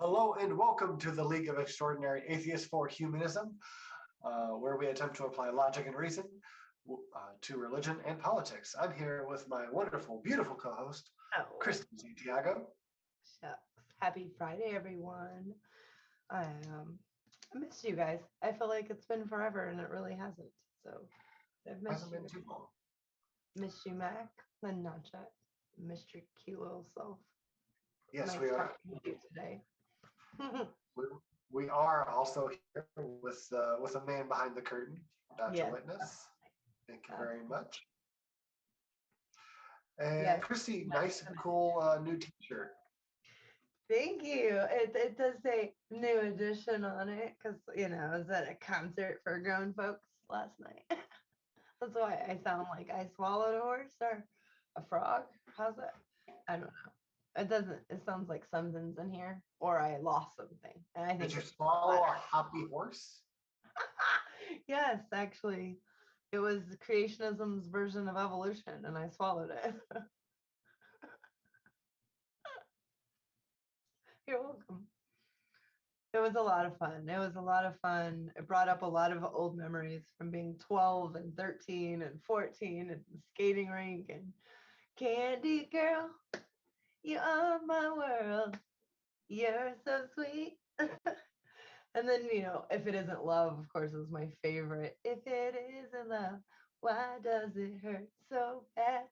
Hello and welcome to the League of Extraordinary Atheists for Humanism, where we attempt to apply logic and reason to religion and politics. I'm here with my wonderful, beautiful co-host, Christy Santiago. Happy Friday, everyone. I missed you guys. I feel like it's been forever, and it really hasn't. So I've missed Hasn't you. been too long. Missed you, Mac, and not yet. Missed your cute little self. Yes, nice we are. Talking to you today. we are also here with a man behind the curtain, Dr. Witness. Thank you very much. And Christy, nice and cool new t-shirt. Thank you. It does say new edition on it because, I was at a concert for grown folks last night. That's why I sound like I swallowed a horse or a frog. How's that? I don't know. It sounds like something's in here or I lost something. And I think Did you swallow a happy horse? Yes, actually. It was creationism's version of evolution and I swallowed it. You're welcome. It was a lot of fun. It brought up a lot of old memories from being 12 and 13 and 14 and the skating rink and Candy Girl, you are my world. You're so sweet. And then, If It Isn't Love, of course, is my favorite. If it isn't love, why does it hurt so bad?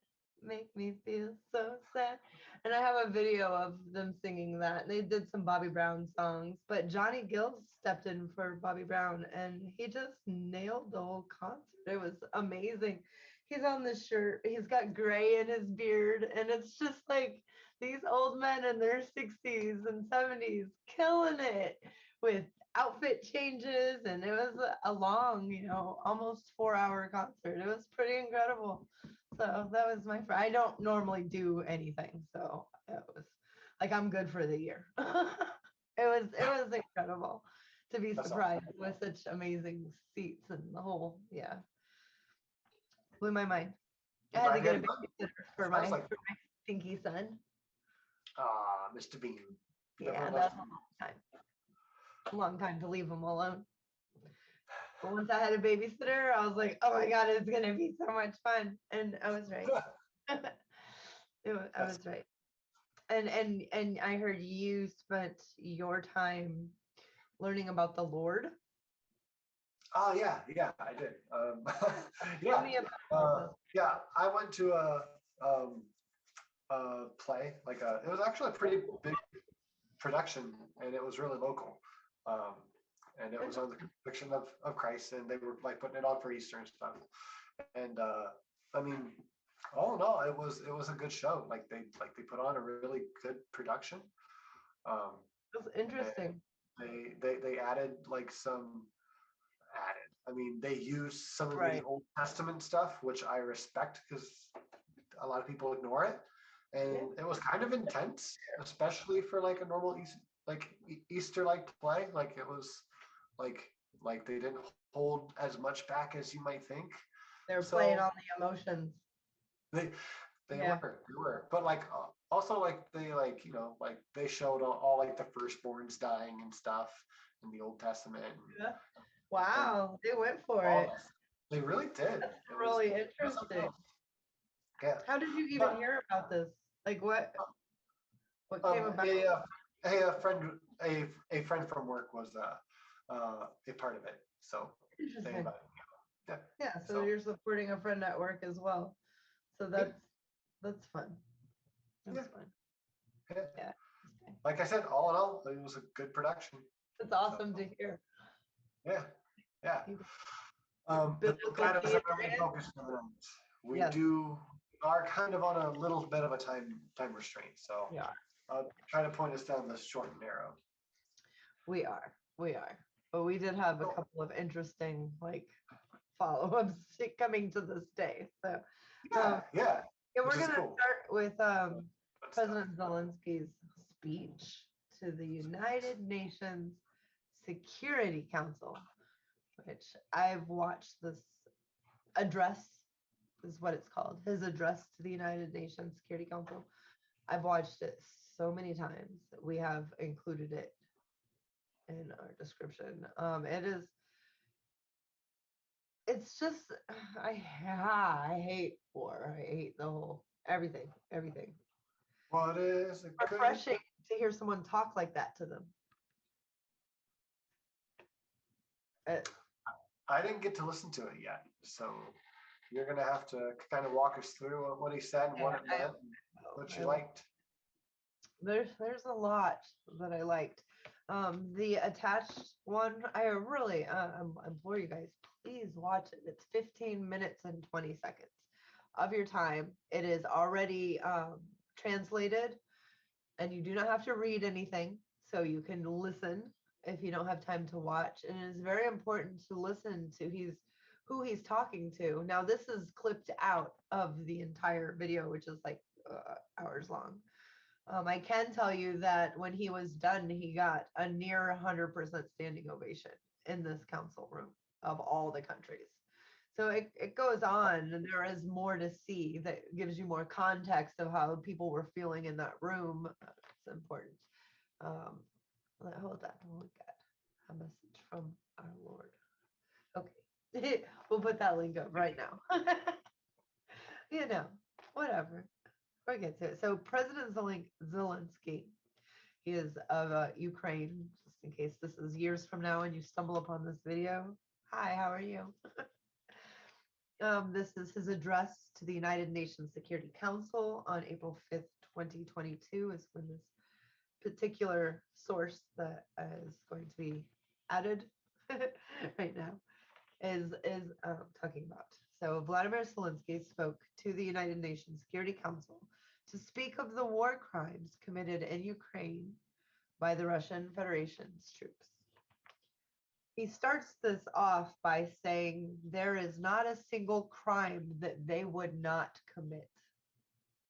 Make me feel so sad. And I have a video of them singing that. They did some Bobby Brown songs, but Johnny Gill stepped in for Bobby Brown and he just nailed the whole concert. It was amazing. He's on this shirt. He's got gray in his beard, and it's just like these old men in their 60s and 70s killing it with outfit changes, and it was a long, almost 4-hour concert. It was pretty incredible. So that was I don't normally do anything, so it was like I'm good for the year. It was incredible to be surprised with such amazing seats and the whole, blew my mind. I had to get a babysitter for my stinky son. Mr. Bean. Yeah, that's a long time to leave him alone. But once I had a babysitter, I was like, oh my God, it's going to be so much fun. And I was right. I was right. And I heard you spent your time learning about the Lord. Oh yeah, I did. I went to a play, it was actually a pretty big production, and it was really local. And it was on the crucifixion of Christ, and they were putting it on for Easter and stuff. And all in all, it was a good show. They put on a really good production. It was interesting. They added they used some of the Old Testament stuff, which I respect because a lot of people ignore it. And it was kind of intense, especially for a normal Easter-like play. It was like they didn't hold as much back as you might think. They were playing on the emotions. They were, but also they showed all the firstborns dying and stuff in the Old Testament. Wow, they went for it. They really did. That's really interesting. Yeah. How did you even hear about this? What came about? A friend from work was a part of it. So interesting. So you're supporting a friend at work as well. So that's fun. That's fun. Yeah. Like I said, all in all, it was a good production. That's awesome to hear. Yeah. We are kind of on a little bit of a time restraint, so I'll try to point us down the short and narrow. We are, but we did have a couple of interesting follow-ups coming to this day. So we're gonna start with President Zelensky's speech to the United Nations Security Council, which I've watched. This address is what it's called, his address to the United Nations Security Council. I've watched it so many times. We have included it in our description. It's just, I hate war. I hate the whole, everything. What is a good? Refreshing to hear someone talk like that to them. Uh, I didn't get to listen to it yet, so you're gonna have to kind of walk us through what he said, what it meant, and what you liked. There's a lot that I liked. The attached one, I really implore you guys, please watch it. It's 15 minutes and 20 seconds of your time. It is already translated, and you do not have to read anything, so you can listen if you don't have time to watch. And it is very important to listen to who he's talking to. Now, this is clipped out of the entire video, which is like hours long. I can tell you that when he was done, he got a near 100% standing ovation in this council room of all the countries. So it goes on, and there is more to see that gives you more context of how people were feeling in that room. It's important. Hold on, look at a message from our Lord. Okay, we'll put that link up right now. You know, whatever. We'll get to it. So President Zelenskyy, he is of Ukraine, just in case this is years from now and you stumble upon this video. Hi, how are you? This is his address to the United Nations Security Council on April 5th, 2022 is when this particular source that is going to be added right now is talking about. So Vladimir Zelenskyy spoke to the United Nations Security Council to speak of the war crimes committed in Ukraine by the Russian Federation's troops. He starts this off by saying there is not a single crime that they would not commit.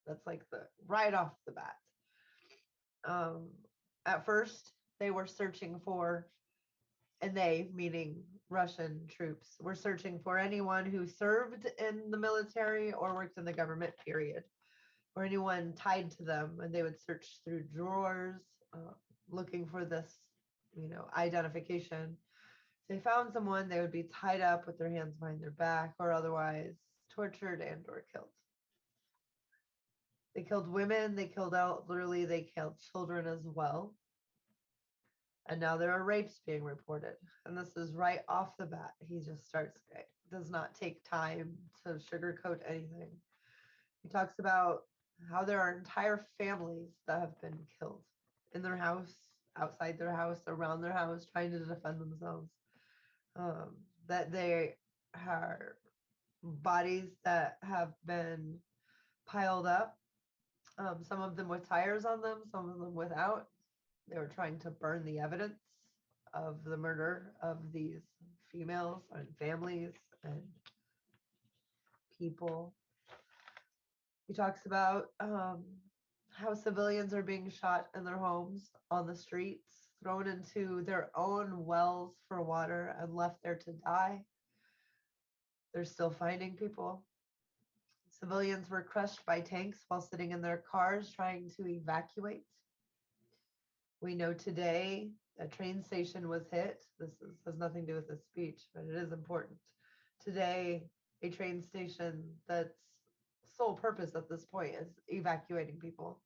That's like the right off the bat. At first, they were searching for, and they, meaning Russian troops, were searching for anyone who served in the military or worked in the government, period, or anyone tied to them. And they would search through drawers, looking for this, identification. If they found someone, they would be tied up with their hands behind their back or otherwise tortured and or killed. They killed women, they killed elderly, they killed children as well. And now there are rapes being reported. And this is right off the bat. He just starts, it does not take time to sugarcoat anything. He talks about how there are entire families that have been killed in their house, outside their house, around their house, trying to defend themselves. That they are bodies that have been piled up, some of them with tires on them, some of them without. They were trying to burn the evidence of the murder of these females and families and people. He talks about how civilians are being shot in their homes, on the streets, thrown into their own wells for water and left there to die. They're still finding people. Civilians were crushed by tanks while sitting in their cars trying to evacuate. We know today a train station was hit. Has nothing to do with this speech, but it is important. Today, a train station that's sole purpose at this point is evacuating people.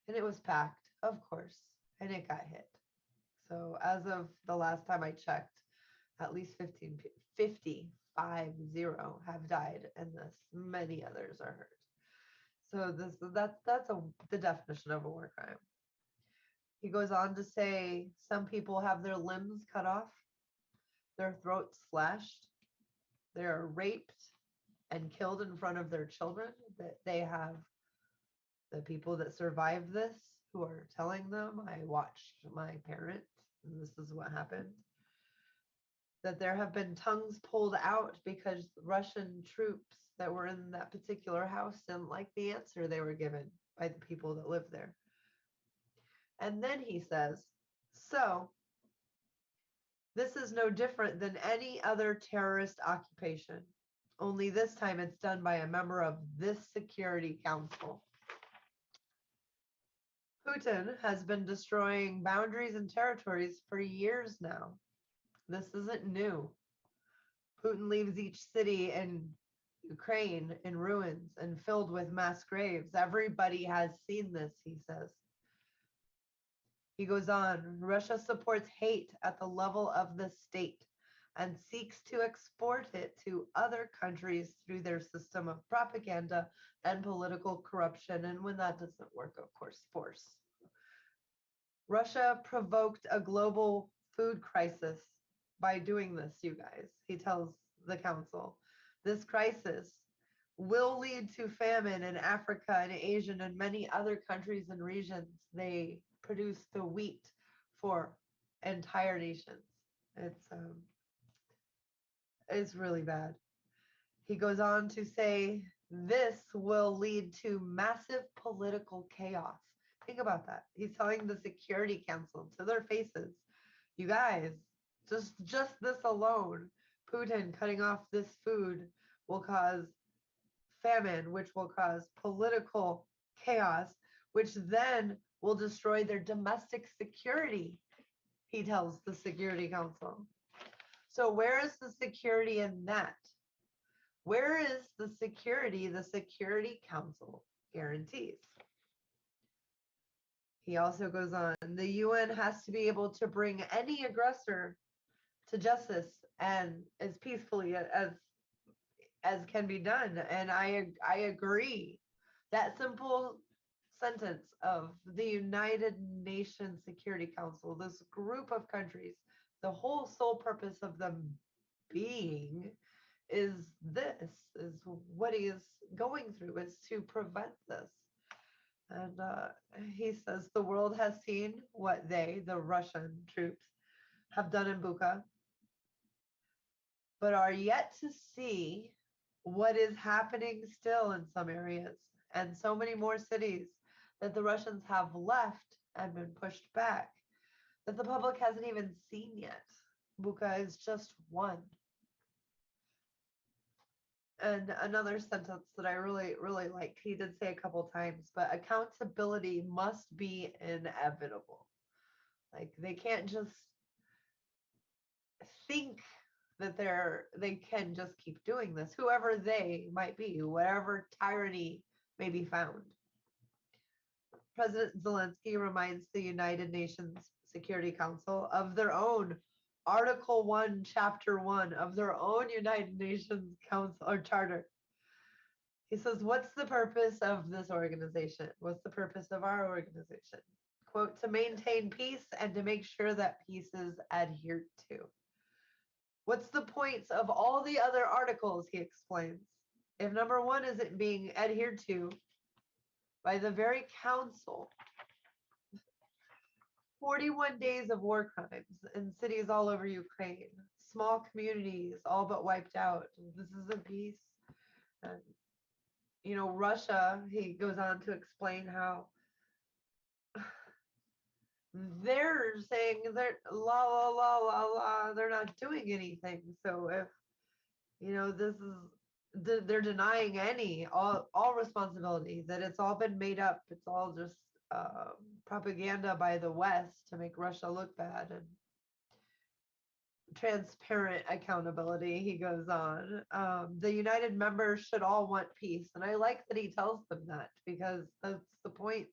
And it was packed, of course, and it got hit. So as of the last time I checked, at least 50 have died, and many others are hurt. So that's the definition of a war crime. He goes on to say some people have their limbs cut off, their throats slashed, they are raped and killed in front of their children. That they have the people that survived this who are telling them, I watched my parents, and this is what happened. That there have been tongues pulled out because Russian troops that were in that particular house didn't like the answer they were given by the people that lived there. And then he says, so this is no different than any other terrorist occupation, only this time it's done by a member of this Security Council. Putin has been destroying boundaries and territories for years now. This isn't new. Putin leaves each city in Ukraine in ruins and filled with mass graves. Everybody has seen this, he says. He goes on, Russia supports hate at the level of the state and seeks to export it to other countries through their system of propaganda and political corruption. And when that doesn't work, of course, force. Russia provoked a global food crisis by doing this, you guys, he tells the council. This crisis will lead to famine in Africa and Asia and many other countries and regions. They produce the wheat for entire nations. It's really bad. He goes on to say this will lead to massive political chaos. Think about that. He's telling the Security Council to their faces, you guys, just this alone, Putin cutting off this food will cause famine, which will cause political chaos, which then will destroy their domestic security, he tells the Security Council. So where is the security in that? Where is the security the Security Council guarantees? He also goes on, the UN has to be able to bring any aggressor to justice and as peacefully as can be done. And I agree. That simple sentence of the United Nations Security Council, this group of countries, the whole sole purpose of them being is what he is going through, is to prevent this. And he says the world has seen what they, the Russian troops, have done in Bucha, but are yet to see what is happening still in some areas and so many more cities that the Russians have left and been pushed back that the public hasn't even seen yet. Bucha is just one. And another sentence that I really, really like, he did say a couple times, but accountability must be inevitable. Like they can't just think that they can just keep doing this, whoever they might be, whatever tyranny may be found. President Zelenskyy reminds the United Nations Security Council of their own Article 1, Chapter 1 of their own United Nations Council or Charter. He says, what's the purpose of this organization? What's the purpose of our organization? Quote, to maintain peace and to make sure that peace is adhered to. What's the points of all the other articles, he explains, if number one isn't being adhered to by the very council? 41 days of war crimes in cities all over Ukraine, small communities all but wiped out. This isn't peace. And, Russia, he goes on to explain how they're saying they're la la la la la, they're not doing anything. So if they're denying all responsibility, that it's all been made up, it's all just propaganda by the West to make Russia look bad, and transparent accountability, he goes on. The United members should all want peace, and I like that he tells them that, because that's the point,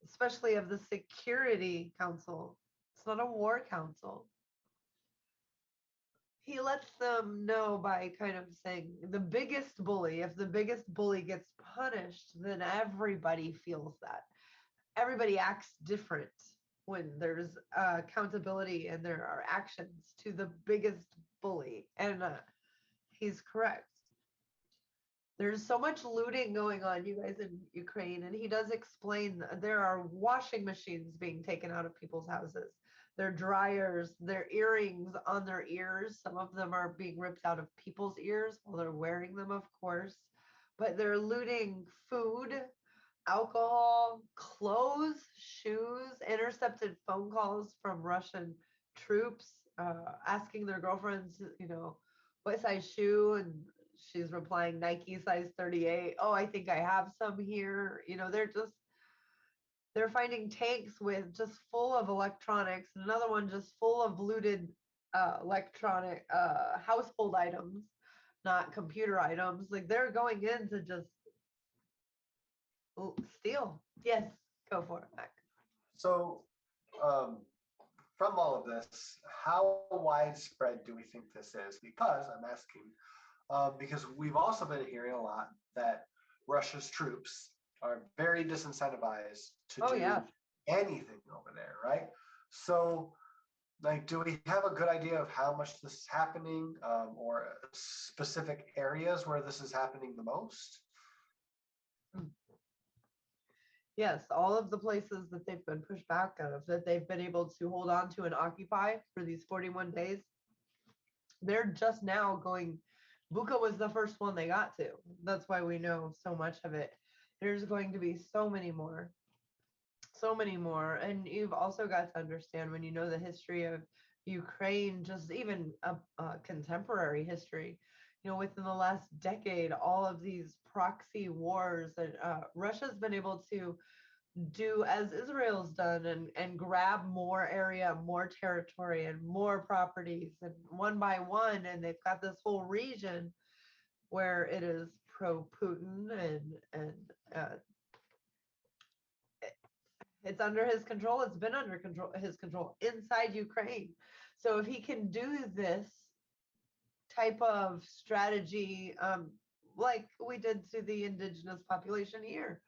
especially of the Security Council. It's not a war council. He lets them know by kind of saying the biggest bully, if the biggest bully gets punished, then everybody feels that. Everybody acts different when there's accountability and there are actions to the biggest bully. And he's correct. There's so much looting going on, you guys, in Ukraine. And he does explain there are washing machines being taken out of people's houses. Their dryers, their earrings on their ears. Some of them are being ripped out of people's ears while they're wearing them, of course. But they're looting food, alcohol, clothes, shoes, intercepted phone calls from Russian troops asking their girlfriends, what size shoe, and she's replying Nike size 38. Oh, I think I have some here. They're just They're finding tanks with just full of electronics, and another one just full of looted electronic household items, not computer items. Like they're going in to just steal. Yes, go for it, Mac. So, um, from all of this, how widespread do we think this is? Because I'm asking, because we've also been hearing a lot that Russia's troops are very disincentivized to Oh do yeah. anything over there, right? So, like, do we have a good idea of how much this is happening, or specific areas where this is happening the most? Yes, all of the places that they've been pushed back out of, that they've been able to hold on to and occupy for these 41 days, they're just now going. Buka was the first one they got to. That's why we know so much of it. There's going to be so many more, so many more. And you've also got to understand, when you know the history of Ukraine, just even a contemporary history, within the last decade, all of these proxy wars that Russia's been able to do as Israel's done, and grab more area, more territory, and more properties, and one by one, and they've got this whole region where it is pro Putin, and uh, it's under his control. It's been under his control inside Ukraine. So if he can do this type of strategy, like we did to the indigenous population here,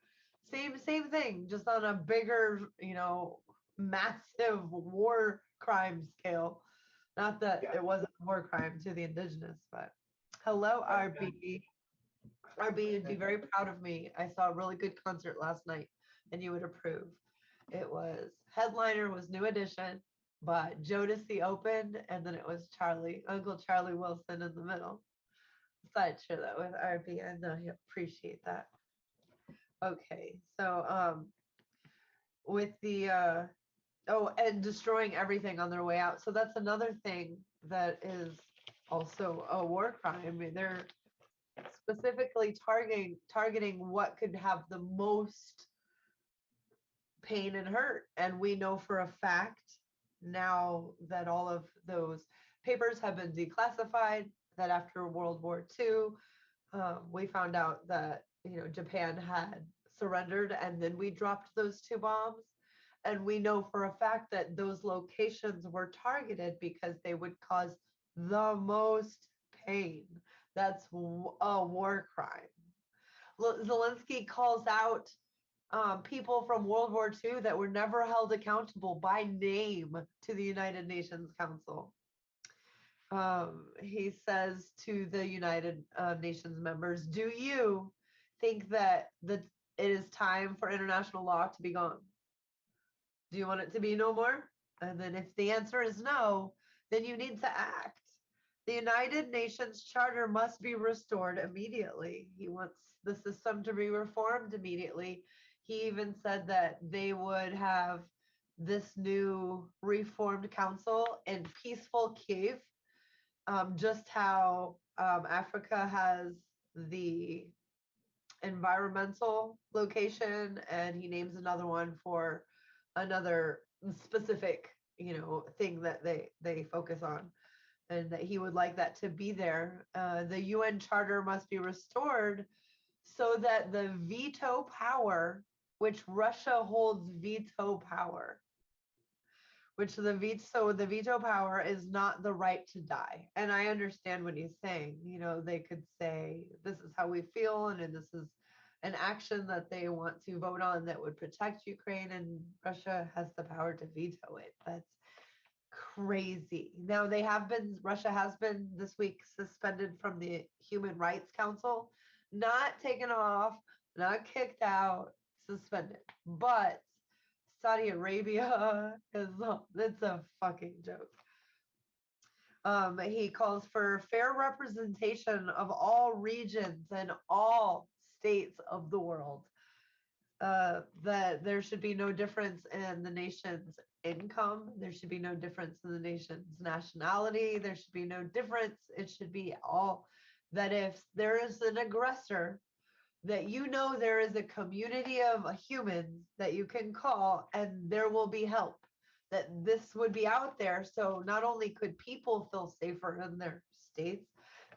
same thing, just on a bigger, massive war crime scale. Not that Yeah. it wasn't a war crime to the indigenous, but hello, RB. RB, you'd be very proud of me. I saw a really good concert last night, and you would approve. It was headliner was New Edition, but Jodeci opened, and then it was Uncle Charlie Wilson in the middle. So I'd share that with RB. I know he appreciate that. Okay, so with the and destroying everything on their way out. So that's another thing that is also a war crime. I mean, they're specifically targeting what could have the most pain and hurt. And we know for a fact now that all of those papers have been declassified, that after World War II, we found out that Japan had surrendered, and then we dropped those two bombs. And we know for a fact that those locations were targeted because they would cause the most pain. That's a war crime. Zelenskyy calls out people from World War II that were never held accountable by name to the United Nations Council. He says to the United Nations members, do you think that it is time for international law to be gone? Do you want it to be no more? And then if the answer is no, then you need to act. The United Nations Charter must be restored immediately. He wants the system to be reformed immediately. He even said that they would have this new reformed council in peaceful Kiev, just how Africa has the environmental location, and he names another one for another specific thing that they focus on, and that he would like that to be there. The UN Charter must be restored so that the veto power, which Russia holds veto power, the veto power is not the right to die. And I understand what he's saying. They could say this is how we feel, and this is an action that they want to vote on that would protect Ukraine, and Russia has the power to veto it. That's crazy. Now Russia has been this week suspended from the Human Rights Council, not taken off, not kicked out, suspended. But Saudi Arabia it's a fucking joke. He calls for fair representation of all regions and all states of the world. That there should be no difference in the nation's income. There should be no difference in the nation's nationality. There should be no difference. It should be all that if there is an aggressor, that you know there is a community of humans that you can call and there will be help, that this would be out there. So not only could people feel safer in their states,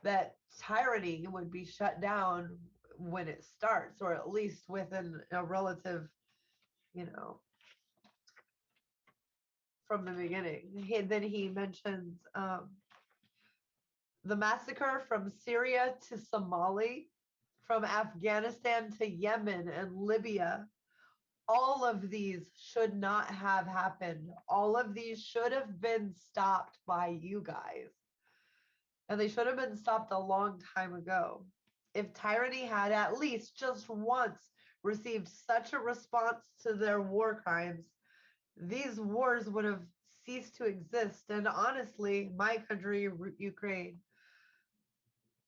that tyranny would be shut down when it starts, or at least within a relative, you know, from the beginning. Then he mentions the massacre from Syria to Somali, from Afghanistan to Yemen and Libya. All of these should not have happened. All of these should have been stopped by you guys. And they should have been stopped a long time ago. If tyranny had at least just once received such a response to their war crimes, these wars would have ceased to exist. And honestly, my country, Ukraine,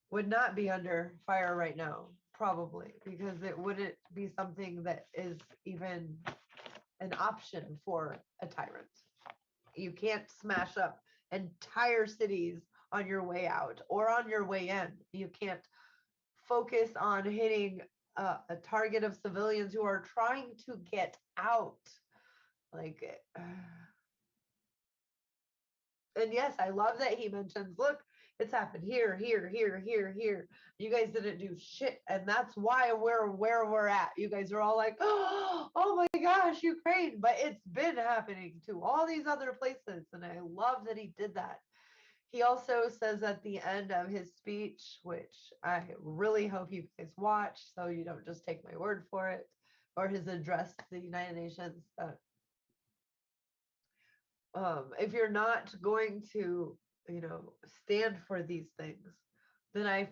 would not be under fire right now, probably, because it wouldn't be something that is even an option for a tyrant. You can't smash up entire cities on your way out or on your way in. You can't focus on hitting a target of civilians who are trying to get out. Like, and yes, I love that he mentions, look, it's happened here, here, here, here, here. You guys didn't do shit, and that's why we're where we're at. You guys are all like, oh my gosh, Ukraine, but it's been happening to all these other places, and I love that he did that. He also says at the end of his speech, which I really hope you guys watch, so you don't just take my word for it, or his address to the United Nations, if you're not going to, you know, stand for these things, then I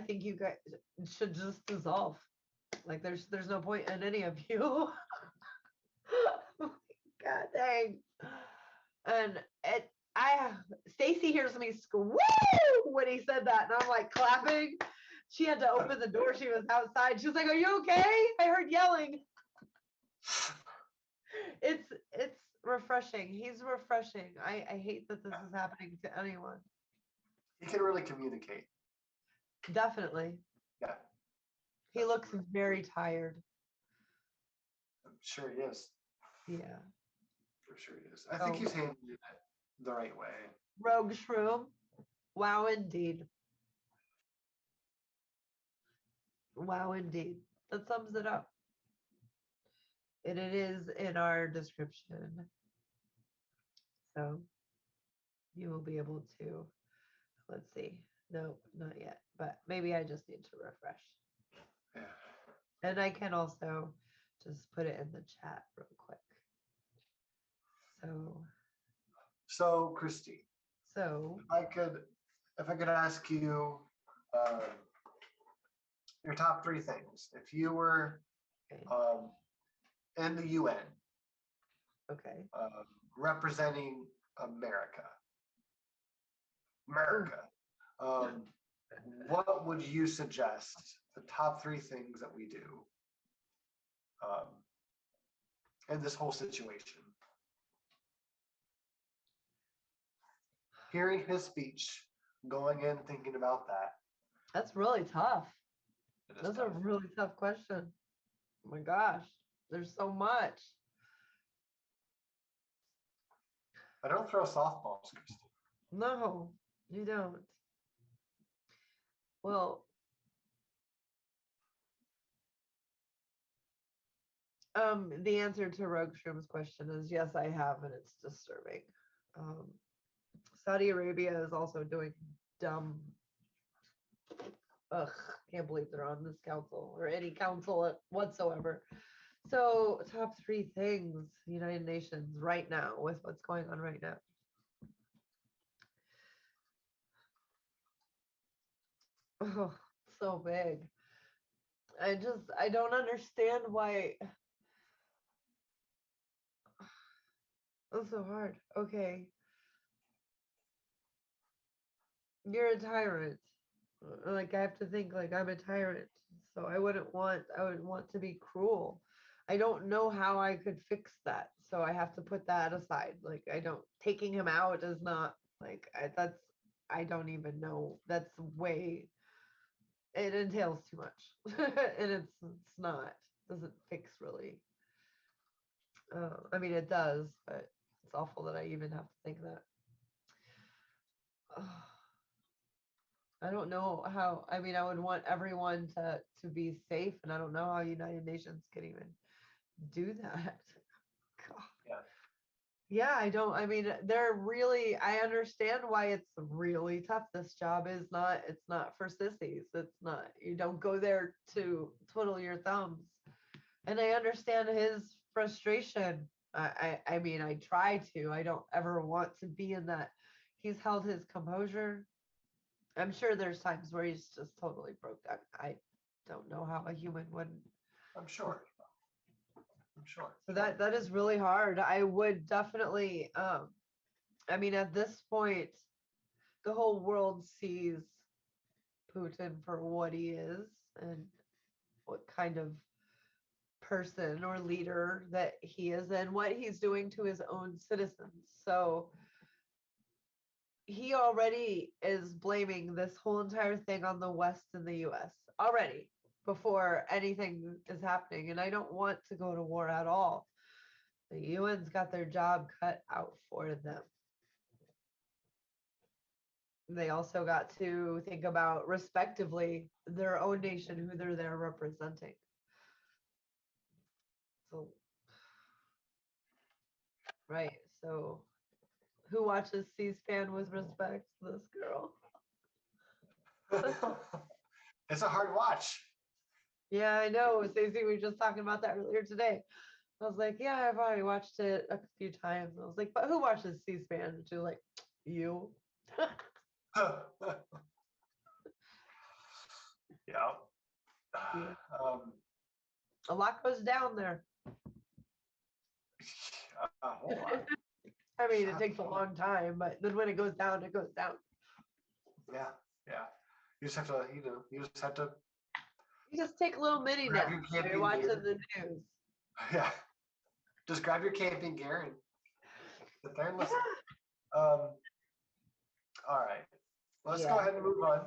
think you guys should just dissolve. Like there's no point in any of you. God dang. And Stacy hears me woo when he said that, and I'm like clapping. She had to open the door. She was outside. She was like, "Are you okay? I heard yelling." It's refreshing. He's refreshing. I hate that this is happening to anyone. He can really communicate. Definitely. Yeah. He looks very tired. I'm sure he is. Yeah. For sure he is. I think he's handling it the right way. Rogue Shroom. Wow, indeed. Wow, indeed. That sums it up. And it is in our description. So you will be able to, let's see. Nope, not yet. But maybe I just need to refresh. Yeah. And I can also just put it in the chat real quick. So Christy. So if I could ask you your top 3 things. If you were in the UN, representing America, what would you suggest the top 3 things that we do in this whole situation? Hearing his speech, going in, thinking about that. That's really tough. That's a really tough question. Oh my gosh, there's so much. I don't throw softballs, Christy. No, you don't. Well, the answer to Rogue Shroom's question is yes, I have, and it's disturbing. Saudi Arabia is also doing dumb. Ugh, can't believe they're on this council or any council whatsoever. So, top 3 things, United Nations right now with what's going on right now. Oh, so big. I don't understand why. That's so hard. Okay. You're a tyrant. Like I have to think like I'm a tyrant. So I would want to be cruel. I don't know how I could fix that. So I have to put that aside. Like taking him out is not like I don't even know. That's way it entails too much, and it's not doesn't fix really. I mean, it does, but it's awful that I even have to think that. I don't know how. I mean, I would want everyone to be safe, and I don't know how United Nations can even do that. God. Yeah. Yeah, I don't. I mean, they're really. I understand why it's really tough. This job is not. It's not for sissies. It's not. You don't go there to twiddle your thumbs. And I understand his frustration. I mean, I try to. I don't ever want to be in that. He's held his composure. I'm sure there's times where he's just totally broke down. I don't know how a human would. I'm sure. I'm sure. So that is really hard. I would definitely. I mean, at this point, the whole world sees Putin for what he is and what kind of person or leader that he is and what he's doing to his own citizens. So he already is blaming this whole entire thing on the West and the US already before anything is happening. And I don't want to go to war at all. The UN's got their job cut out for them. They also got to think about respectively their own nation, who they're there representing. So, right. So, who watches C-SPAN with respect? This girl. It's a hard watch. Yeah, I know. Stacey, we were just talking about that earlier today. I was like, yeah, I've already watched it a few times. I was like, but who watches C-SPAN? And she's like, you. Yeah. Yeah. Um, A lot goes down there. hold on. I mean, it takes a long time, but then when it goes down, it goes down. Yeah, yeah. You just have to, you just have to. You just take a little mini Grab nap your while you're camping watching gear. the news. Yeah. Just grab your camping gear and sit there and listen. All right. Let's go ahead and move on.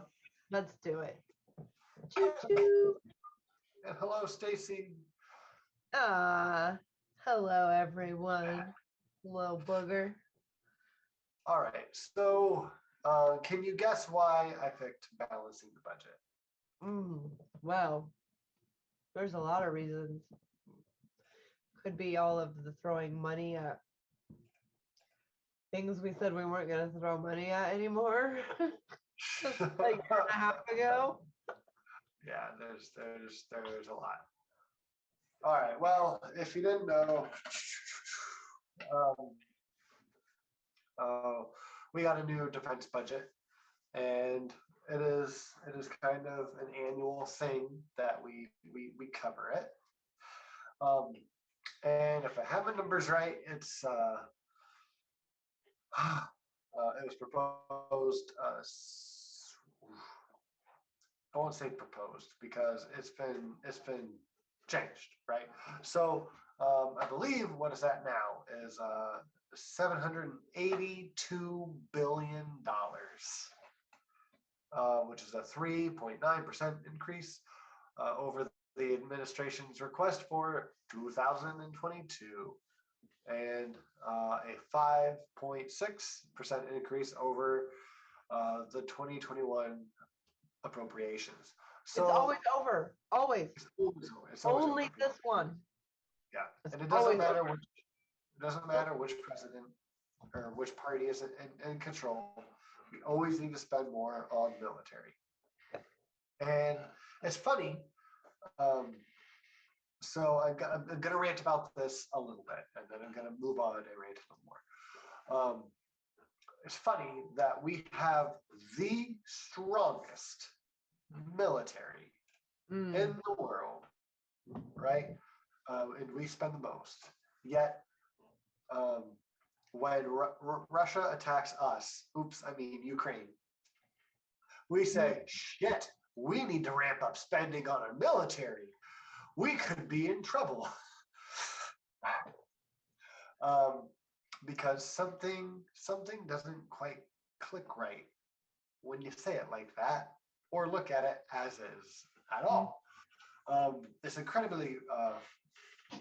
Let's do it. Choo choo. And hello, Stacy. Hello everyone. Little booger. All right. So, can you guess why I picked balancing the budget? Well, there's a lot of reasons. Could be all of the throwing money at things we said we weren't going to throw money at anymore. Just a year and a half ago. Yeah, there's a lot. All right. Well, if you didn't know, we got a new defense budget, and it is kind of an annual thing that we cover it. And if I have my numbers right, it's it was proposed. I won't say proposed because it's been changed, right? So I believe what is that now is $782 billion, which is a 3.9% increase over the administration's request for 2022, and a 5.6% increase over the 2021 appropriations. So it's always over. Always. It's always Only over. this one. Yeah, it's and it doesn't matter over. which president or which party is in control. We always need to spend more on military. And it's funny. So I'm going to rant about this a little bit, and then I'm going to move on and rant a little more. It's funny that we have the strongest military in the world, right? And we spend the most. Yet, when Russia attacks us, Ukraine, we say, shit, we need to ramp up spending on our military. We could be in trouble. Because something doesn't quite click right when you say it like that. or look at it as is at all. It's incredibly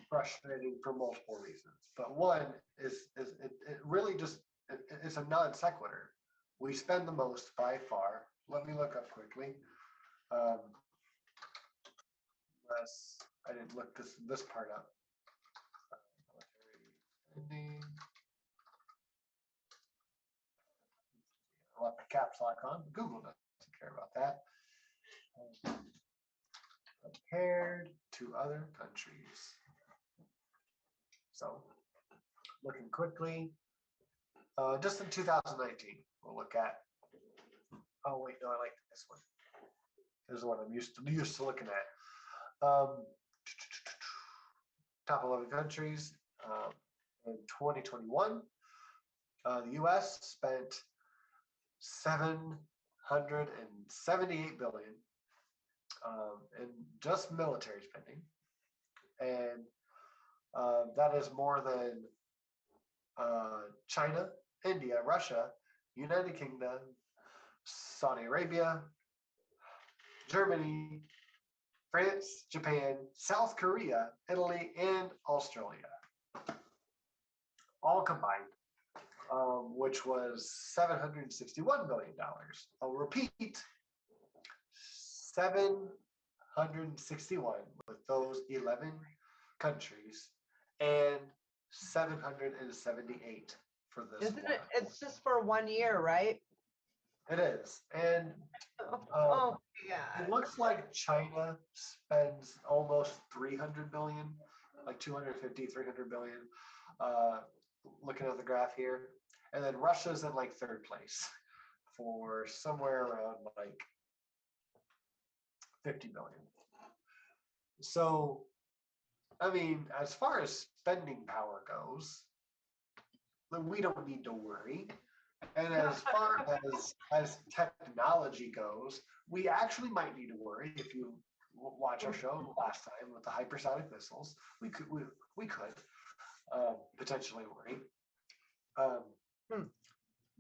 frustrating for multiple reasons. But one is it really just it's a non sequitur. We spend the most by far. Let me look up quickly. Um, I didn't look this part up. Military spending. I'll have the caps lock on. Google doesn't care about that. Compared to other countries. So, looking quickly, just in 2019, we'll look at. Oh wait, no, I like this one. This is what I'm used to looking at. Top 11 countries in 2021. The U.S. spent $778 billion in just military spending, and that is more than China, India, Russia, United Kingdom, Saudi Arabia, Germany, France, Japan, South Korea, Italy, and Australia, all combined, which was $761 billion. I'll repeat, 761 with those 11 countries, and 778 for this Isn't one. it? It's just for 1 year, right? It is. And Oh yeah. it looks like China spends almost 300 billion, like 250, 300 billion. Looking at the graph here. And then Russia's in like third place for somewhere around like 50 billion. So, I mean, as far as spending power goes, we don't need to worry. And as far as technology goes, we actually might need to worry. If you watch our show last time with the hypersonic missiles, we could potentially worry.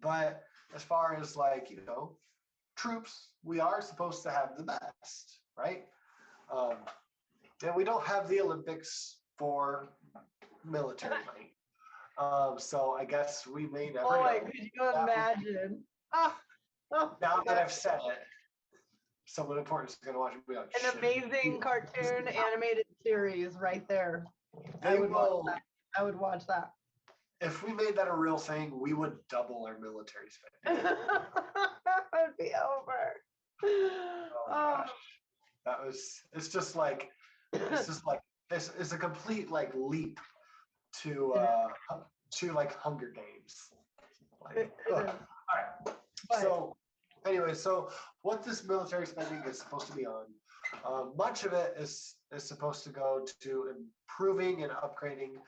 But as far as like troops, we are supposed to have the best, right? And we don't have the Olympics for military might. So I guess we may never know. Boy, could you imagine? Now that I've said it, someone important is going to watch it and be like, an amazing cartoon animated series right there. I would watch that. If we made that a real thing, we would double our military spending. It'd be over. Oh gosh. It's just like this is a complete like leap to like Hunger Games. Like, all right. So anyway, so what this military spending is supposed to be on, much of it is supposed to go to improving and upgrading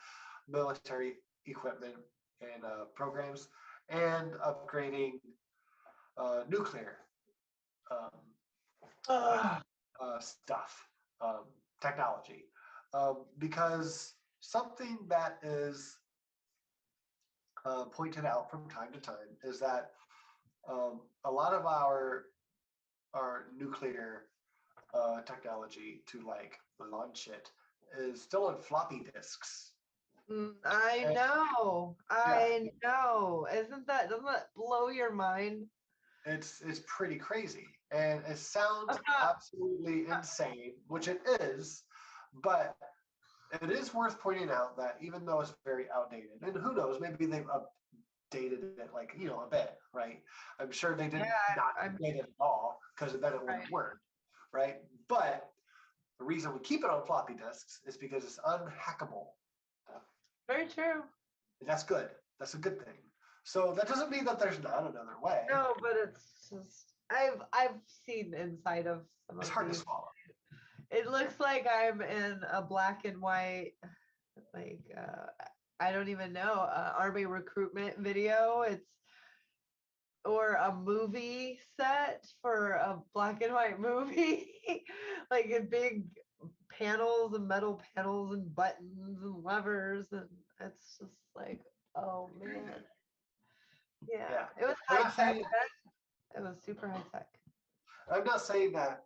military equipment and programs, and upgrading nuclear stuff, technology, because something that is pointed out from time to time is that a lot of our nuclear technology to like launch it is still on floppy disks. I know. Doesn't that blow your mind? It's pretty crazy, and it sounds absolutely insane, which it is, but it is worth pointing out that even though it's very outdated, and who knows, maybe they've updated it like a bit, right? I'm sure they did not update it at all, because then it wouldn't work, right? But the reason we keep it on floppy disks is because it's unhackable. Very true. And that's good. That's a good thing. So that doesn't mean that there's not another way. No, but it's just I've seen inside of some of it's hard these. to swallow. It looks like I'm in a black and white, like I don't even know, army recruitment video. Or a movie set for a black and white movie, like in big panels and metal panels and buttons and levers, and it's just like, oh man. Yeah. It was high tech. It was super high tech. I'm not saying that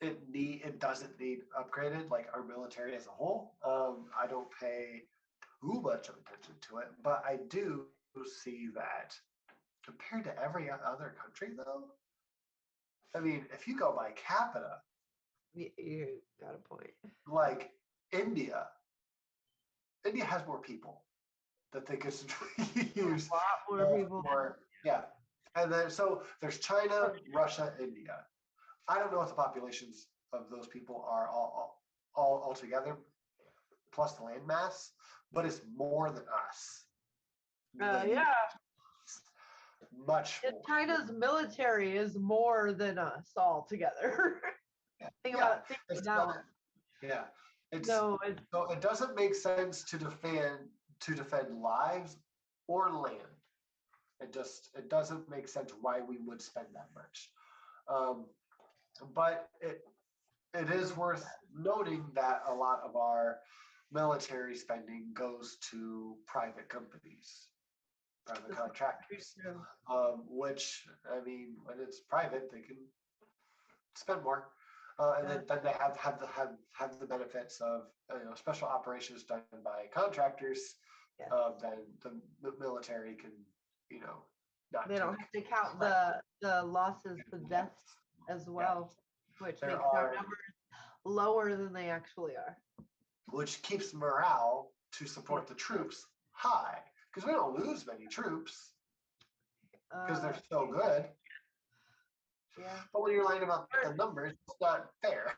it doesn't need upgraded, like our military as a whole. I don't pay too much of attention to it, but I do see that compared to every other country, though. I mean, if you go by capita, You got a point. like India, India has more people that they could use. A lot more people. Yeah. And then so there's China, Russia, India. I don't know what the populations of those people are all together, plus the land mass, but it's more than us. Yeah. Much more. China's military is more than us all together. Think about that. Yeah. So it doesn't make sense to defend lives or land. It doesn't make sense why we would spend that much. But it is worth noting that a lot of our military spending goes to private companies, private contractors, which, I mean, when it's private, they can spend more. And then they have the benefits of special operations done by contractors. Then the military can not. They don't have to count the losses, the deaths as well, which makes our numbers lower than they actually are. Which keeps morale to support the troops high, because we don't lose many troops because they're so good. Yeah. But when you're lying about the numbers, it's not fair,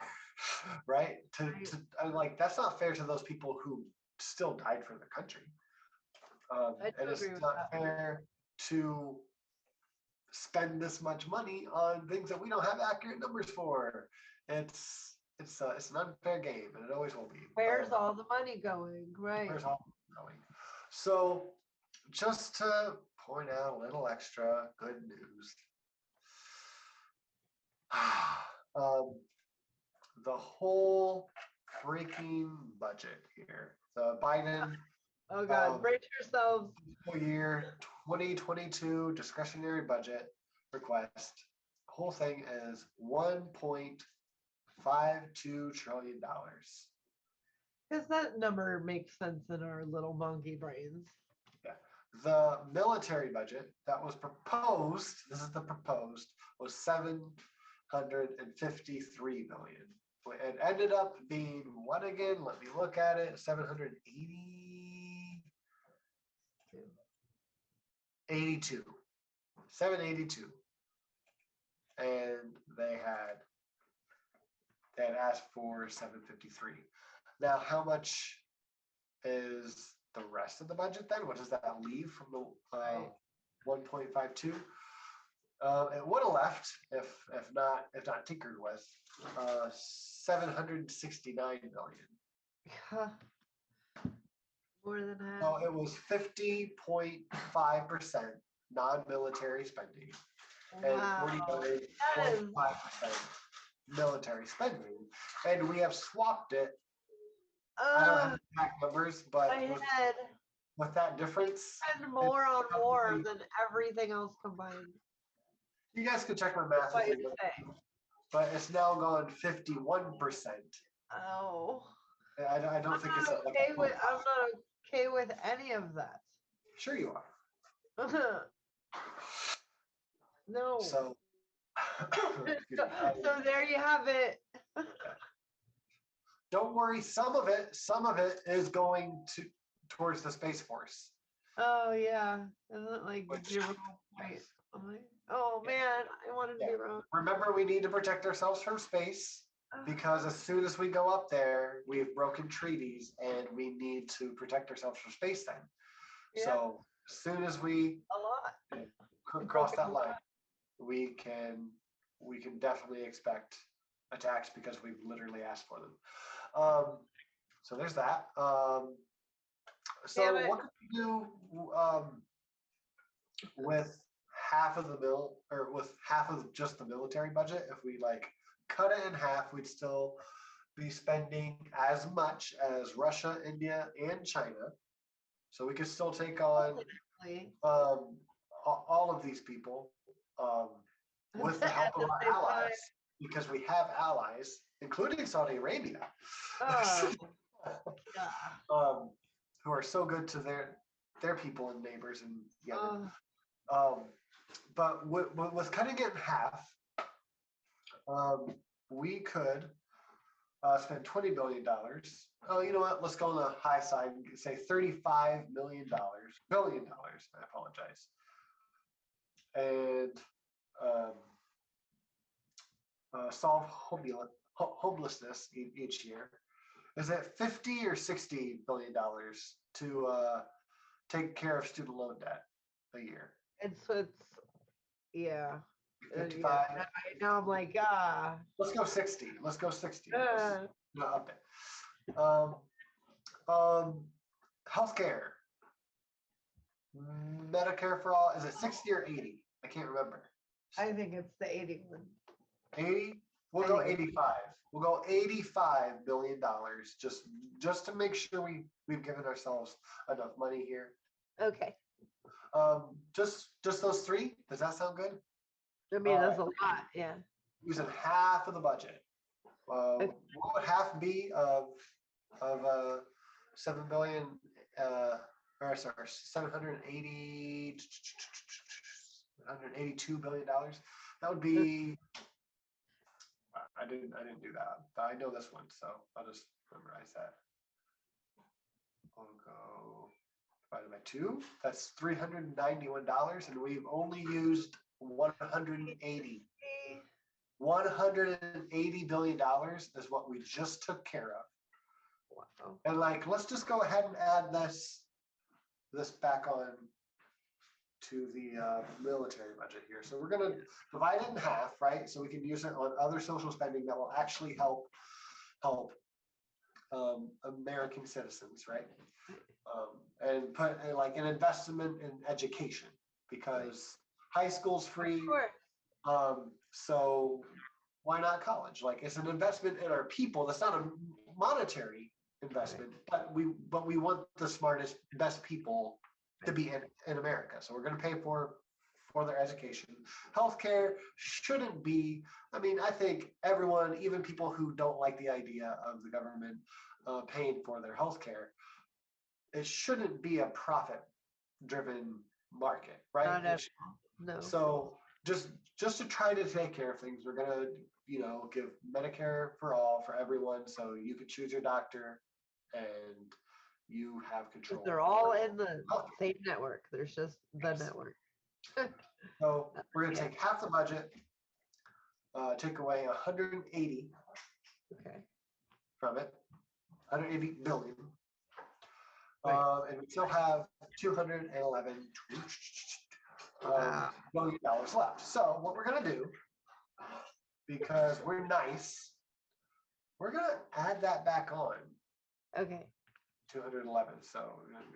right? That's not fair to those people who still died for the country. And it's not fair to spend this much money on things that we don't have accurate numbers for. It's an unfair game, and it always will be. Where's all the money going? Right. Where's all the money going? So, just to point out a little extra good news. The whole freaking budget here. The Biden. Oh God, brace yourselves. Fiscal year 2022 discretionary budget request. The whole thing is $1.52 trillion. Because that number makes sense in our little monkey brains. Yeah. The military budget that was proposed, this is the proposed, was $753 million. It ended up being what again? Let me look at it. 782. 782. And they had asked for 753. Now, how much is the rest of the budget then? What does that leave from the 1.52? It would have left if not tinkered with 769 million. More than half. So it was 50.5% non-military spending and 49.5% military spending, and we have swapped it. I don't have exact numbers, but with that difference, spend more on war than everything else combined. You guys can check my math, but it's now gone 51%. Oh, I don't think it's okay I'm not okay with any of that. Sure you are. No. So there you have it. Don't worry, some of it is going towards the Space Force. Oh yeah, isn't it like 0 point? Oh man, I wanted to be wrong. Remember, we need to protect ourselves from space because as soon as we go up there, we've broken treaties and we need to protect ourselves from space then. Yeah. So as soon as we cross that line, we can definitely expect attacks because we've literally asked for them. So there's that. So what could we do with half of with half of just the military budget? If we cut it in half, we'd still be spending as much as Russia, India, and China. So we could still take on all of these people. with the help of our allies, because we have allies, including Saudi Arabia, Oh, yeah. who are so good to their people and neighbors in Yemen. But with cutting it in half, we could spend $20 billion. Oh, you know what? Let's go on the high side and say $35 billion. I apologize. And solve homelessness each year. Is it $50 or $60 billion to take care of student loan debt a year? It's yeah. 55. Yeah. Now I'm like, Let's go 60. Let's go 60. No, up it. Healthcare. Medicare for all. Is it 60 or 80? I can't remember. I think it's the 81. 80? We'll go 85. We'll go $85 billion just to make sure we've given ourselves enough money here. Okay. Just those three. Does that sound good? I mean, that's a lot. Yeah. Using half of the budget. What would half be of 7 billion? Or sorry, 182 billion dollars. That would be. I didn't do that, but I know this one, so I'll just memorize that. I'll go divided by 2. That's $391, and we've only used 180. $180 billion is what we just took care of. Wow. And let's just go ahead and add this back on to the military budget here. So we're going to divide it in half, right? So we can use it on other social spending that will actually help American citizens, right? And put an investment in education, because high school's free. So why not college? It's an investment in our people. That's not a monetary investment, but we want the smartest, best people to be in America. So we're going to pay for their education. Healthcare shouldn't be. I mean, I think everyone, even people who don't like the idea of the government paying for their healthcare, it shouldn't be a profit-driven market, right? Not at all. No. So just to try to take care of things, we're going to give Medicare for all for everyone, so you can choose your doctor and you have control. They're all in the same network. There's just the network. So we're going to take half the budget, take away 180 from it, 180 billion. And we still have $211 billion left. So what we're going to do, because we're nice, we're going to add that back on. Okay. 211. So we're going to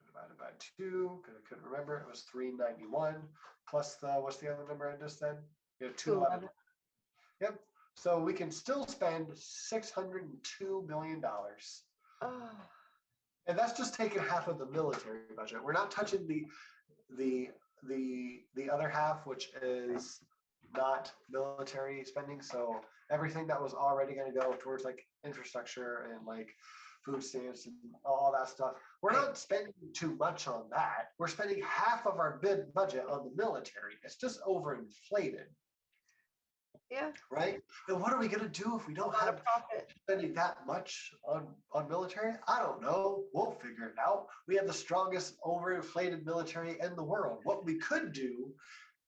divided by 2, because I couldn't remember. It was 391 plus what's the other number I just said? 211. Yep. So we can still spend $602 million. Oh. And that's just taking half of the military budget. We're not touching the other half, which is not military spending. So everything that was already going to go towards infrastructure and food stamps and all that stuff, we're not spending too much on that. We're spending half of our bid budget on the military. It's just overinflated. Yeah. Right? And what are we going to do if we don't have spending that much on military? I don't know. We'll figure it out. We have the strongest overinflated military in the world. What we could do,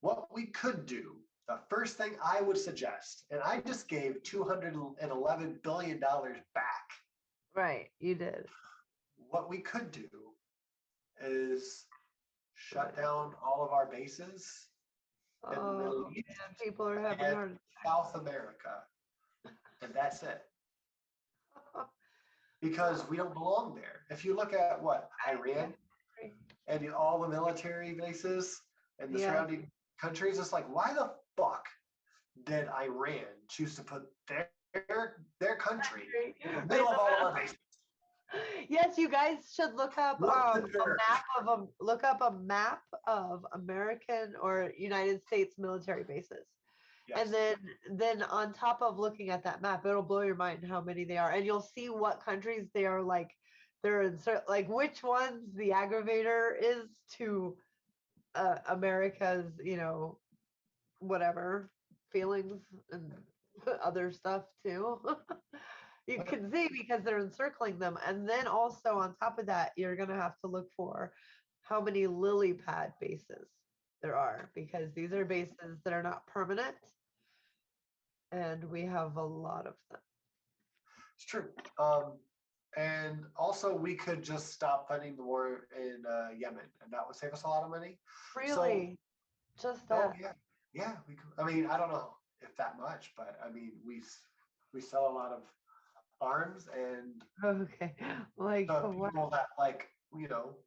the first thing I would suggest, and I just gave $211 billion back. Right, you did. What we could do is shut down all of our bases. Oh, man, people are having heart attacks. South America, and that's it. Because we don't belong there. If you look at Iran and all the military bases and the surrounding countries, it's why the fuck did Iran choose to put their country in the middle of all of our bases? Yes, you guys should look up What the a dirt? map of look up a map of American or United States military bases. And Yes. then on top of looking at that map, it'll blow your mind how many they are. And you'll see what countries they are like they're in like which ones the aggravator is to America's, whatever feelings and other stuff too. You can see because they're encircling them. And then also on top of that, you're going to have to look for how many lily pad bases there are because these are bases that are not permanent. And we have a lot of them. It's true. And also, we could just stop funding the war in Yemen, and that would save us a lot of money. Really? Just Oh that? yeah, yeah. We could. I mean, I don't know if that much, but I mean, we sell a lot of arms and Okay. Like the what? people that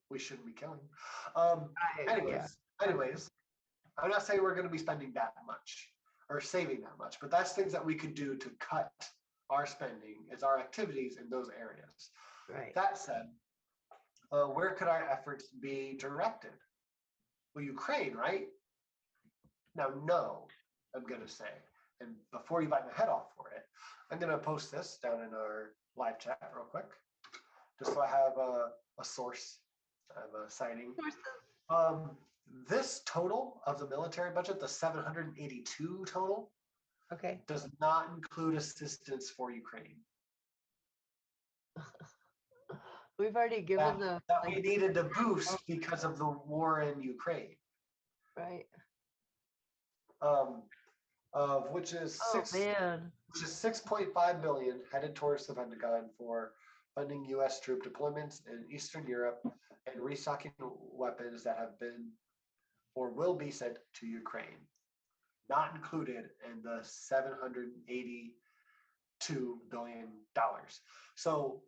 we shouldn't be killing. Yeah. Anyways, I'm not saying we're going to be spending that much or saving that much, but that's things that we could do to cut our spending as our activities in those areas. Right. That said, where could our efforts be directed? Well, Ukraine, right? Now, no, I'm going to say. And before you bite my head off for it, I'm going to post this down in our live chat real quick, just so I have a source, I have a citing. This total of the military budget, the 782 total, Okay. does not include assistance for Ukraine. We've already given them that we needed to boost because of the war in Ukraine. Right. Which is which is 6.5 billion headed towards the Pentagon for funding U.S. troop deployments in Eastern Europe and restocking weapons that have been or will be sent to Ukraine. Not included in the $782 billion. So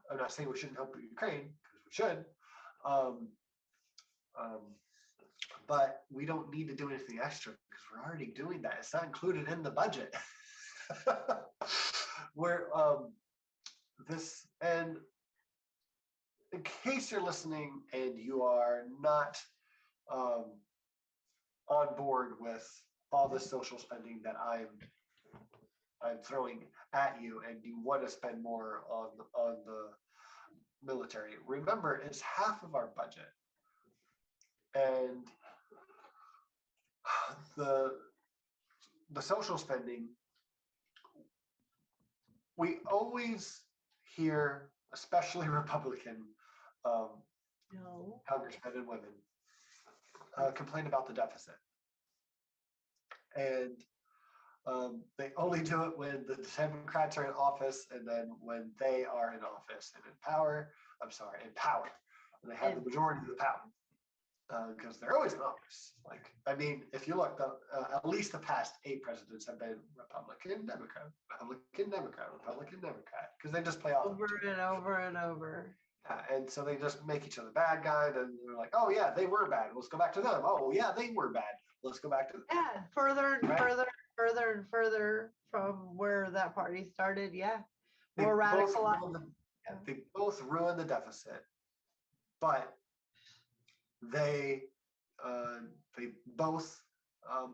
I'm not saying we shouldn't help Ukraine because we should, but we don't need to do anything extra because we're already doing that. It's not included in the budget. Where this and in case you're listening and you are not on board with all the social spending that I'm throwing at you, and you want to spend more on the military, remember it's half of our budget, and the social spending, we always hear, especially Republican congressmen and women, complain about the deficit. And they only do it when the Democrats are in office, and then when they are in office and in power, and they have the majority of the power, because they're always in office. Like, I mean, if you look, at least the past 8 presidents have been Republican, Democrat, Republican, Democrat, Republican, Democrat, because they just play off over and over and over. Yeah, and so they just make each other bad guy, and they're like, oh yeah, they were bad. Let's go back to them. Oh yeah, they were bad. Let's go back to them. Yeah, further and further and further from where that party started. Yeah, more radical. They both ruin the deficit, but they both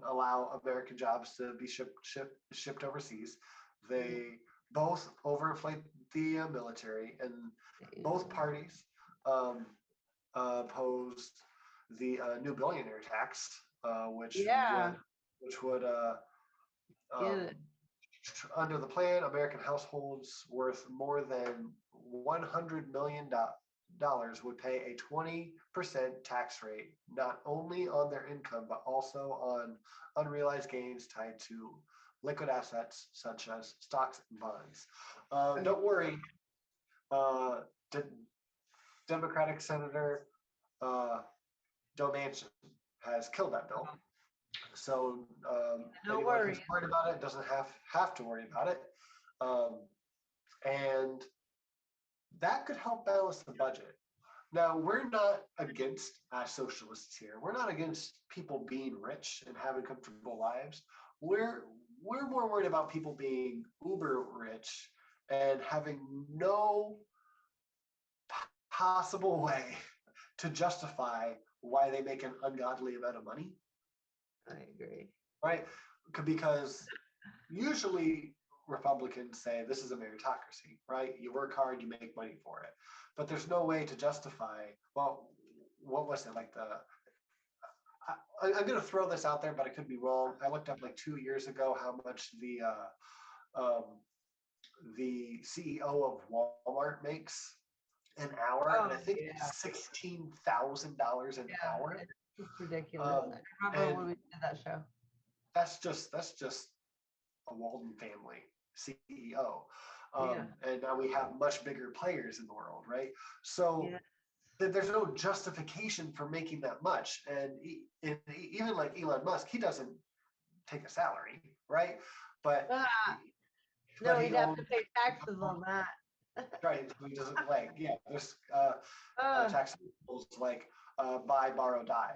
allow American jobs to be shipped overseas. They both overinflate the military, and both parties opposed the new billionaire tax, which would under the plan, American households worth more than $100 million would pay a 20% tax rate, not only on their income, but also on unrealized gains tied to liquid assets such as stocks and bonds. Don't worry, Democratic Senator Joe Manchin has killed that bill. So anyone who's worried about it doesn't have to worry about it. And that could help balance the budget. Now, we're not against socialists here. We're not against people being rich and having comfortable lives. We're more worried about people being uber rich and having no possible way to justify why they make an ungodly amount of money. I agree. Right? Because usually Republicans say this is a meritocracy, right? You work hard, you make money for it. But there's no way to justify, well, what was it like I'm going to throw this out there, but I could be wrong. I looked up like 2 years ago how much the CEO of Walmart makes an hour, and I think it's $16,000 an hour. It's ridiculous. I remember when we did that show. That's just a Walden family CEO. And now we have much bigger players in the world, right? So there's no justification for making that much. And even like Elon Musk, he doesn't take a salary, right? But no, he'd have to pay taxes on that. Right, so he doesn't there's tax rules like buy, borrow, die.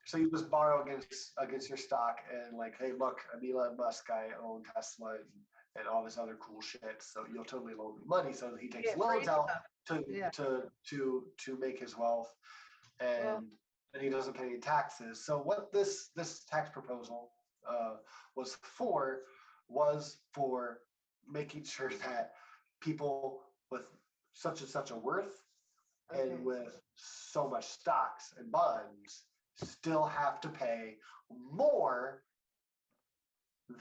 So you just borrow against your stock, and like, hey, look, I'm Elon Musk, I own Tesla and all this other cool shit. So you'll totally loan me money. So he takes loans out to make his wealth, and he doesn't pay any taxes. So what this tax proposal was for making sure that people with such and such a worth and with so much stocks and bonds still have to pay more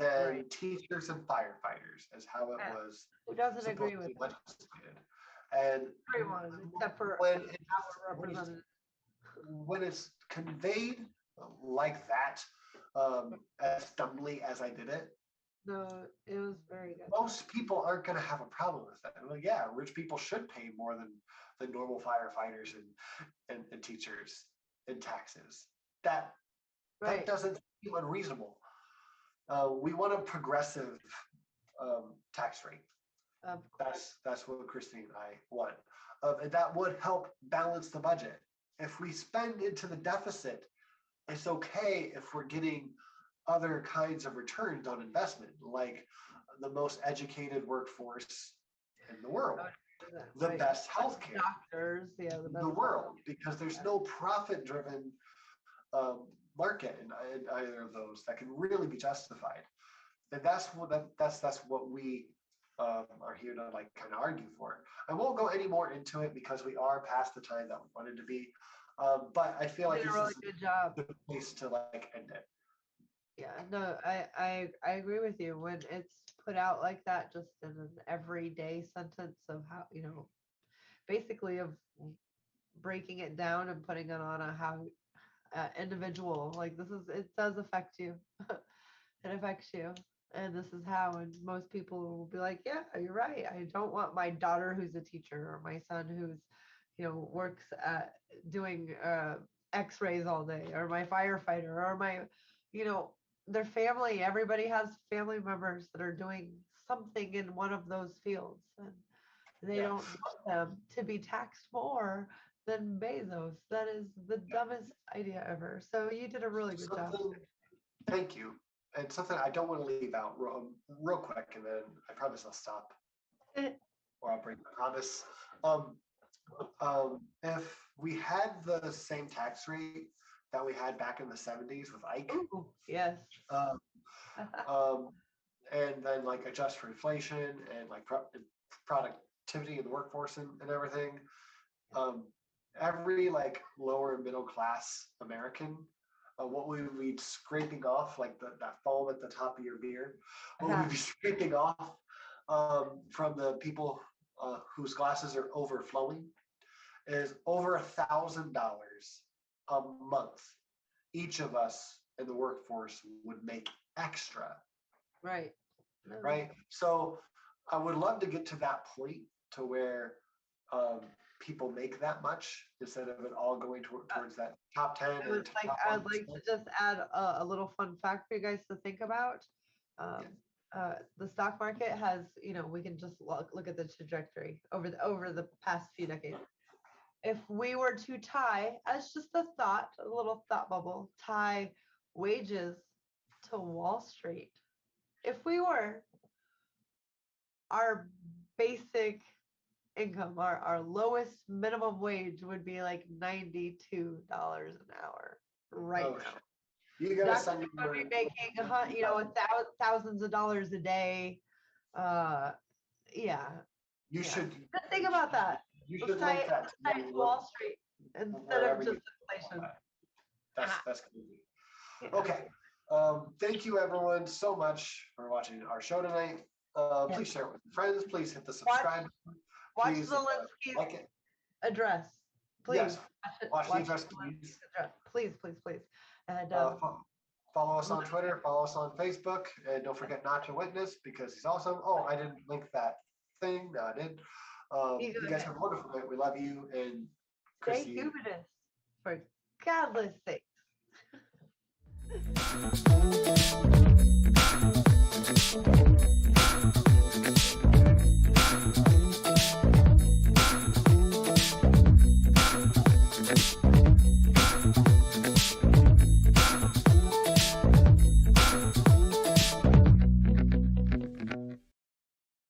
than teachers and firefighters, is how it was. Who doesn't agree with that? And everyone except for when it's conveyed like that, as dumbly as I did it, no, it was very good. Most people aren't going to have a problem with that. Well, yeah, rich people should pay more than normal firefighters and teachers in taxes. That doesn't seem unreasonable. We want a progressive tax rate. That's what Christy and I want. And that would help balance the budget. If we spend into the deficit, it's okay if we're getting other kinds of returns on investment, like the most educated workforce in the world, the best healthcare, doctors, in the world, because there's no profit-driven market in either of those that can really be justified, and that's what we are here to like kind of argue for. I won't go any more into it because we are past the time that we wanted to be, but I feel like this is a good place to like end it. Yeah, no, I agree with you. When it's put out like that, just in an everyday sentence of how, basically of breaking it down and putting it on a how individual, like it does affect you. It affects you. And this is how, and most people will be like, yeah, you're right. I don't want my daughter who's a teacher or my son who's, works at doing x-rays all day, or my firefighter, or my, their family. Everybody has family members that are doing something in one of those fields, and they don't want them to be taxed more than Bezos. That is the dumbest idea ever. So you did a really good job. Thank you. And something I don't want to leave out real quick, and then I promise I'll stop, or I'll break my promise. If we had the same tax rate that we had back in the 70s with Ike, yes, and then like adjust for inflation and like productivity in the workforce and everything, every like lower middle class American, what we would be scraping off, like that foam at the top of your beer, what we'd be scraping off from the people whose glasses are overflowing is over $1,000 a month. Each of us in the workforce would make extra. Right. Right. So I would love to get to that point to where people make that much instead of it all going towards that top 10. I'd like to just add a little fun fact for you guys to think about. The stock market has, we can just look at the trajectory over the past few decades. If we were to tie, as just a little thought bubble, tie wages to Wall Street, if we were, our basic income. Our lowest minimum wage would be like $92 an hour right Oh, now. shit. You gotta Doctors send me would be making thousands of dollars a day. Yeah. You Yeah. should Just think about that. You Let's should tie link it that to Wall Street instead wherever of you just inflation. that's crazy. Yeah. Okay. Thank you everyone so much for watching our show tonight. Please share it with your friends. Please hit the subscribe. Watch Please Zelensky's like it. address. Please. Yes. Watch the address, please. Please. And follow us on Twitter. Follow us on Facebook. And don't forget Not to Witness because he's awesome. Oh, I didn't link that thing. No, I did. You guys have a wonderful night. We love you. And Christy, stay humanist, for godless sakes.